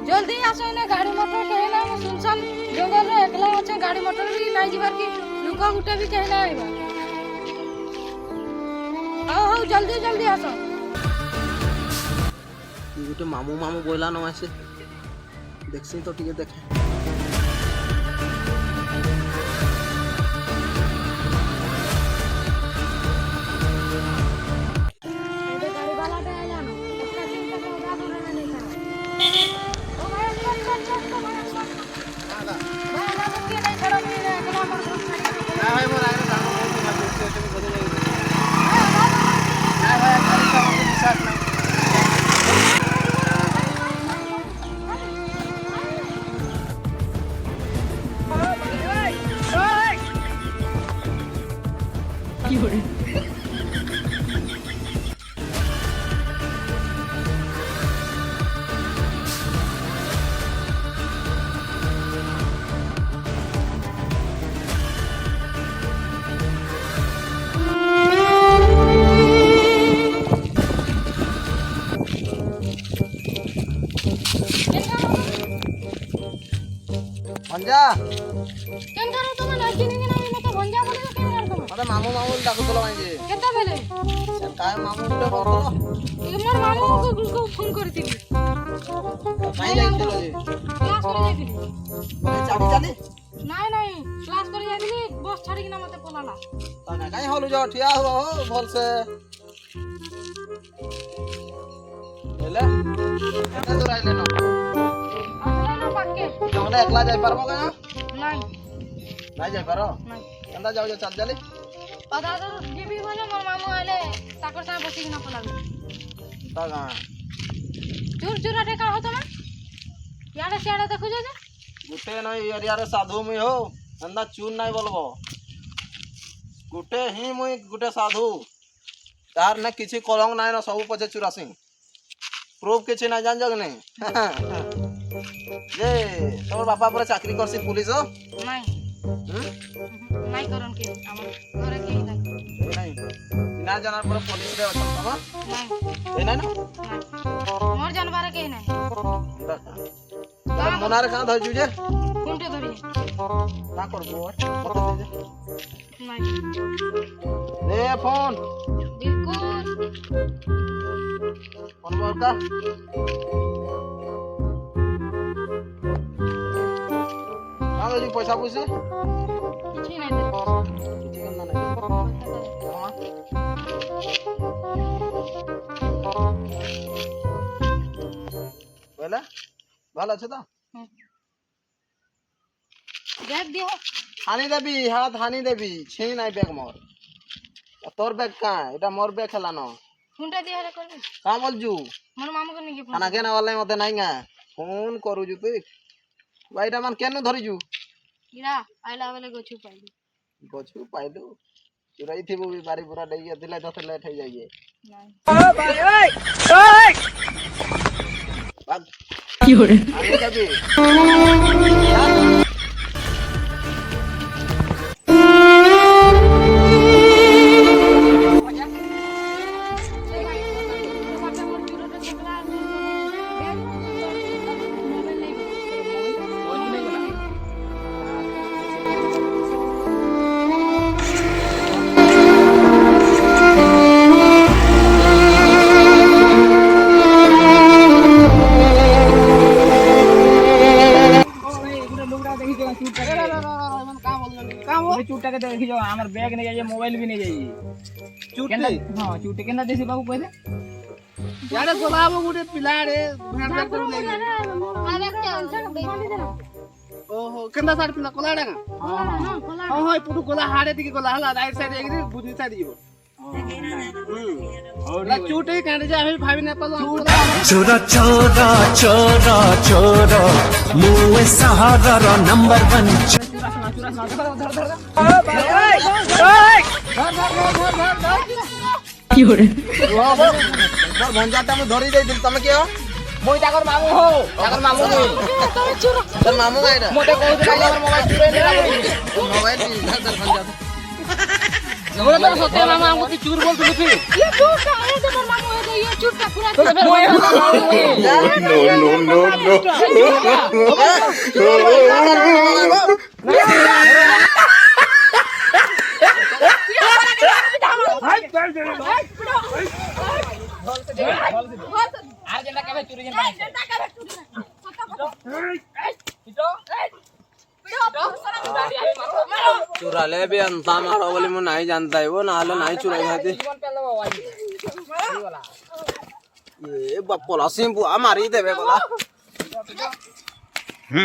जल्दी आसो ना गाड़ी मोटर कहे ना सुनसान जंगल रे एकला আছে गाड़ी मोटर भी নাই ଯିବାର କି लोक गुटे भी कहे ना आइबा आओ जल्दी जल्दी आसो गुटे मामू मामू बोला न आसे देखसी तो ठीक देखे भंजा केन करो तुम लड़की नहीं ना मत भंजा बोले तो केन करो तुम अरे मामू मामू डाकुतलो मांजे केता बेले से काय मामू गुटे बोलतो मोर मामू को फोन करती काई जाइतलो जे क्लास करे जाइती बोले चाली चाली नहीं नहीं क्लास करे जाइती बस छाड़ी कि ना मते पलाला ताना काई होलु जो ठिया हो भल से हेले केना दूर आइले न आना पाके जंगले एकला जाई परबो का नहीं नहीं जाई पारो नहीं केंदा जाओ जो चल चली पता तो जीबी बोले मोर मामू आले ताकर सा बसी कि ना पलाला ता गा चूर चूराटे का हो तुम याडे सियाडे देखो जे गुटे नहीं एरिया रे साधु मुई हो अंदा चून नहीं बोलबो गुटे ही मुई गुटे साधु तार न किछि कलंग नाही न सब पछे चुरासी प्रूफ किछि ना जान जग नहीं जे तोर बापा पर चाकरी करसी पुलिस हो नहीं नहीं करन के हमर घरे के नहीं नहीं बिना जानार पर पुलिस रे अछन तब नहीं ए नहीं ना मोर जानबारे के नहीं तर मोनार का धजु जे कुंटे धरी ना करबो मत दे नहीं ले फोन बिल्कुल फोन बोलता ना दजु पैसा पुसे कुछ नहीं दे किछि करना नहीं हां बोला ভালো আছে তো बैग दियो हानि देबी हाथ हानि देबी छी নাই बैग मोर তোর बैग का এটা মোর बैग খেলা ন कुंटे दिया रे कर का बोलजू मोर मामू को नहीं खाना केना वाला मते নাই গা ফোন করুজু তুই ভাইটা মান কেন ধরিজু इरा आइला वाले गोछु पाइली গছু পাইলু চুরাই থিবু বাড়ি পুরা দেইয়া দিলে যত লেট হই যাইয়ে नहीं ও ভাই ওই ওই বাগ কি হরে আমি যাবি चूटाके देखि जो हमर बैग नहीं जाइए मोबाइल भी नहीं जाइए चुटी हां चूटे केना देसी बाबू कहले यारे गोलाबो गुटे पिला रे भाड़ भाड़ करू ले ओहो केंदा साइड पिला कोलाडा का हां हां पुटु गोला हाडे दिके गोला हला राइट साइड एगिरी बुझी साइड जीवो ओला चूटे कांडे जा हम भाभी ने पलो चोरा चोरा चोरा चोरा मुए सहारा रो नंबर 1 কি হরে ভঞ্জাটা আমি ধরি যাই দিল তুমি কি হো মই তাকর মামু হো তাকর মামু নই তোর মামু গাইরা মোটে কইতে লাগা আমার মোবাইল চুরে নিলা মোবাইল দি ধর ভঞ্জা जबरदस्त होते मामा हमको तू चूर बोल तू फिर ये तू का है तो मोर मामू है ये চুরটা পুরা আর যেটা কেবে চুরি যেন चुराले भी अंता मारो बोली मैं नहीं जानता है वो नाले नहीं चुराई खाती ये पलासी बुआ मारी देवे बोला